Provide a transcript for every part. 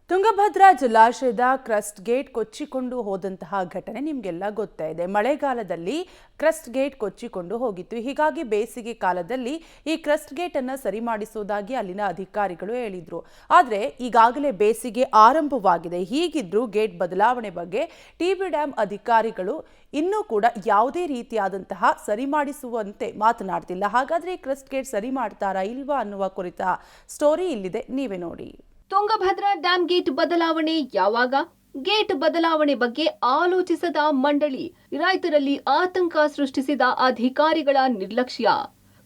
ತುಂಗಭದ್ರಾ ಜಲಾಶಯದ crust gate ಕೊಚ್ಚಿಕೊಂಡು ಹೋದಂತಹ ಘಟನೆ ನಿಮಗೆಲ್ಲ ಗೊತ್ತೇ ಇದೆ. ಮಳೆಗಾಲದಲ್ಲಿ ಕ್ರಸ್ಟ್ ಗೇಟ್ ಕೊಚ್ಚಿಕೊಂಡು ಹೋಗಿತ್ತು. ಹೀಗಾಗಿ ಬೇಸಿಗೆ ಕಾಲದಲ್ಲಿ ಈ ಕ್ರಸ್ಟ್ ಗೇಟ್ ಅನ್ನು ಸರಿ ಮಾಡಿಸುವುದಾಗಿ ಅಲ್ಲಿನ ಅಧಿಕಾರಿಗಳು ಹೇಳಿದ್ರು. ಆದರೆ ಈಗಾಗಲೇ ಬೇಸಿಗೆ ಆರಂಭವಾಗಿದೆ. ಹೀಗಿದ್ರೂ ಗೇಟ್ ಬದಲಾವಣೆ ಬಗ್ಗೆ ಟಿಬಿ ಡ್ಯಾಂ ಅಧಿಕಾರಿಗಳು ಇನ್ನೂ ಕೂಡ ಯಾವುದೇ ರೀತಿಯಾದಂತಹ ಸರಿ ಮಾಡಿಸುವಂತೆ ಮಾತನಾಡ್ತಿಲ್ಲ. ಹಾಗಾದ್ರೆ ಈ ಕ್ರಸ್ಟ್ ಗೇಟ್ ಸರಿ ಮಾಡ್ತಾರಾ ಇಲ್ವಾ ಅನ್ನುವ ಕುರಿತ ಸ್ಟೋರಿ ಇಲ್ಲಿದೆ, ನೀವೇ ನೋಡಿ. ತುಂಗಭದ್ರಾ ಡ್ಯಾಂ ಗೇಟ್ ಬದಲಾವಣೆ ಯಾವಾಗ? ಗೇಟ್ ಬದಲಾವಣೆ ಬಗ್ಗೆ ಆಲೋಚಿಸದ ಮಂಡಳಿ, ರೈತರಲ್ಲಿ ಆತಂಕ ಸೃಷ್ಟಿಸಿದ ಅಧಿಕಾರಿಗಳ ನಿರ್ಲಕ್ಷ್ಯ.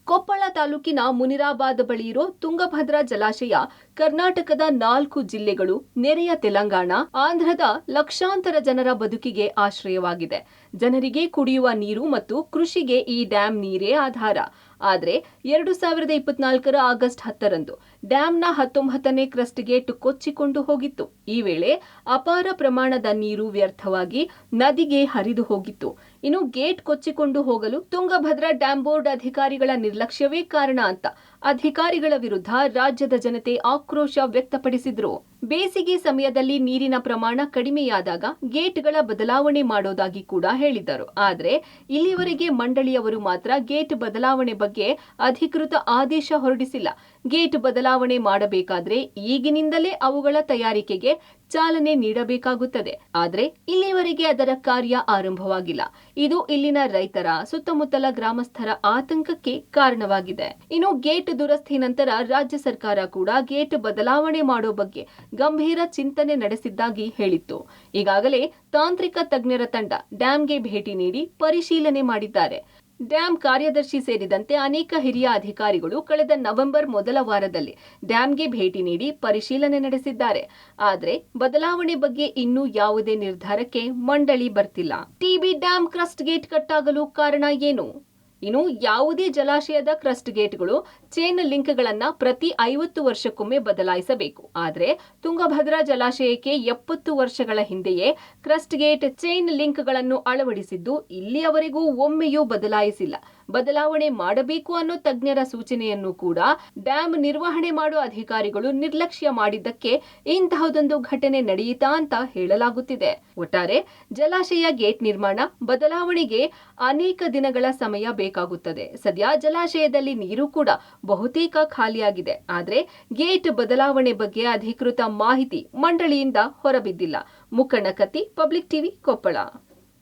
ಕೊಪ್ಪಳ ತಾಲೂಕಿನ ಮುನಿರಾಬಾದ್ ಬಳಿ ಇರೋ ತುಂಗಭದ್ರಾ ಜಲಾಶಯ ಕರ್ನಾಟಕದ 4 ಜಿಲ್ಲೆಗಳು, ನೆರೆಯ ತೆಲಂಗಾಣ, ಆಂಧ್ರದ ಲಕ್ಷಾಂತರ ಜನರ ಬದುಕಿಗೆ ಆಶ್ರಯವಾಗಿದೆ. ಜನರಿಗೆ ಕುಡಿಯುವ ನೀರು ಮತ್ತು ಕೃಷಿಗೆ ಈ ಡ್ಯಾಂ ನೀರೇ ಆಧಾರ. ಆದರೆ 2024 ಆಗಸ್ಟ್ 10ರಂದು ಡ್ಯಾಂನ 19ನೇ ಕ್ರಸ್ಟ್ ಗೇಟ್ ಕೊಚ್ಚಿಕೊಂಡು ಹೋಗಿತ್ತು. ಈ ವೇಳೆ ಅಪಾರ ಪ್ರಮಾಣದ ನೀರು ವ್ಯರ್ಥವಾಗಿ ನದಿಗೆ ಹರಿದು ಹೋಗಿತ್ತು. ಇನ್ನು ಗೇಟ್ ಕೊಚ್ಚಿಕೊಂಡು ಹೋಗಲು ತುಂಗಭದ್ರಾ ಡ್ಯಾಂ ಬೋರ್ಡ್ ಅಧಿಕಾರಿಗಳ ನಿರ್ಲಕ್ಷ್ಯವೇ ಕಾರಣ ಅಂತ ಅಧಿಕಾರಿಗಳ ವಿರುದ್ಧ ರಾಜ್ಯದ ಜನತೆ ಆಕ್ರೋಶ ವ್ಯಕ್ತಪಡಿಸಿದ್ರು. ಬೇಸಿಗೆ ಸಮಯದಲ್ಲಿ ನೀರಿನ ಪ್ರಮಾಣ ಕಡಿಮೆಯಾದಾಗ ಗೇಟ್ಗಳ ಬದಲಾವಣೆ ಮಾಡೋದಾಗಿ ಕೂಡ ಹೇಳಿದ್ದರು. ಆದರೆ ಇಲ್ಲಿವರೆಗೆ ಮಂಡಳಿಯವರು ಮಾತ್ರ ಗೇಟ್ ಬದಲಾವಣೆ ಬಗ್ಗೆ ಅಧಿಕೃತ ಆದೇಶ ಹೊರಡಿಸಿಲ್ಲ. ಗೇಟ್ ಬದಲಾವಣೆ ಮಾಡಬೇಕಾದ್ರೆ ಈಗಿನಿಂದಲೇ ಅವುಗಳ ತಯಾರಿಕೆಗೆ ಚಾಲನೆ ನೀಡಬೇಕಾಗುತ್ತದೆ. ಆದರೆ ಇಲ್ಲಿವರೆಗೆ ಅದರ ಕಾರ್ಯ ಆರಂಭವಾಗಿಲ್ಲ. ಇದು ಇಲ್ಲಿನ ರೈತರ, ಸುತ್ತಮುತ್ತಲ ಗ್ರಾಮಸ್ಥರ ಆತಂಕಕ್ಕೆ ಕಾರಣವಾಗಿದೆ. ಇನ್ನು ಗೇಟ್ ದುರಸ್ತಿ ನಂತರ ರಾಜ್ಯ ಸರ್ಕಾರ ಕೂಡ ಗೇಟ್ ಬದಲಾವಣೆ ಮಾಡೋ ಬಗ್ಗೆ ಗಂಭೀರ ಚಿಂತನೆ ನಡೆಸಿದ್ದಾಗಿ ಹೇಳಿತ್ತು. ಈಗಾಗಲೇ ತಾಂತ್ರಿಕ ತಜ್ಞರ ತಂಡ ಡ್ಯಾಂಗೆ ಭೇಟಿ ನೀಡಿ ಪರಿಶೀಲನೆ ಮಾಡಿದ್ದಾರೆ. ಡ್ಯಾಂ ಕಾರ್ಯದರ್ಶಿ ಸೇರಿದಂತೆ ಅನೇಕ ಹಿರಿಯ ಅಧಿಕಾರಿಗಳು ಕಳೆದ ನವೆಂಬರ್ ಮೊದಲ ವಾರದಲ್ಲಿ ಡ್ಯಾಂಗೆ ಭೇಟಿ ನೀಡಿ ಪರಿಶೀಲನೆ ನಡೆಸಿದ್ದಾರೆ. ಆದರೆ ಬದಲಾವಣೆ ಬಗ್ಗೆ ಇನ್ನೂ ಯಾವುದೇ ನಿರ್ಧಾರಕ್ಕೆ ಮಂಡಳಿ ಬರ್ತಿಲ್ಲ. ಟಿಬಿ ಡ್ಯಾಂ ಕ್ರಸ್ಟ್ ಗೇಟ್ ಕಟ್ಟಾಗಲು ಕಾರಣ ಏನು? ಇನ್ನು ಯಾವುದೇ ಜಲಾಶಯದ ಕ್ರಸ್ಟ್ ಗೇಟ್ಗಳು ಚೈನ್ ಲಿಂಕ್ಗಳನ್ನ ಪ್ರತಿ 50 ವರ್ಷಕ್ಕೊಮ್ಮೆ ಬದಲಾಯಿಸಬೇಕು. ಆದರೆ ತುಂಗಭದ್ರಾ ಜಲಾಶಯಕ್ಕೆ 70 ವರ್ಷಗಳ ಹಿಂದೆಯೇ ಕ್ರಸ್ಟ್ ಗೇಟ್ ಚೈನ್ ಲಿಂಕ್ಗಳನ್ನು ಅಳವಡಿಸಿದ್ದು ಇಲ್ಲಿಯವರೆಗೂ ಒಮ್ಮೆಯೂ ಬದಲಾಯಿಸಿಲ್ಲ. ಬದಲಾವಣೆ ಮಾಡಬೇಕು ಅನ್ನೋ ತಜ್ಞರ ಸೂಚನೆಯನ್ನು ಕೂಡ ಡ್ಯಾಂ ನಿರ್ವಹಣೆ ಮಾಡುವ ಅಧಿಕಾರಿಗಳು ನಿರ್ಲಕ್ಷ್ಯ ಮಾಡಿದ್ದಕ್ಕೆ ಇಂತಹದೊಂದು ಘಟನೆ ನಡೆಯಿತಾ ಅಂತ ಹೇಳಲಾಗುತ್ತಿದೆ. ಒಟ್ಟಾರೆ ಜಲಾಶಯ ಗೇಟ್ ನಿರ್ಮಾಣ ಬದಲಾವಣೆಗೆ ಅನೇಕ ದಿನಗಳ ಸಮಯ ಬೇಕಾಗುತ್ತದೆ. ಸದ್ಯ ಜಲಾಶಯದಲ್ಲಿ ನೀರು ಕೂಡ ಬಹುತೇಕ ಖಾಲಿಯಾಗಿದೆ. ಆದರೆ ಗೇಟ್ ಬದಲಾವಣೆ ಬಗ್ಗೆ ಅಧಿಕೃತ ಮಾಹಿತಿ ಮಂಡಳಿಯಿಂದ ಹೊರಬಿದ್ದಿಲ್ಲ. ಮುಖಂಡ ಕತ್ತಿ, ಪಬ್ಲಿಕ್ ಟಿವಿ, ಕೊಪ್ಪಳ.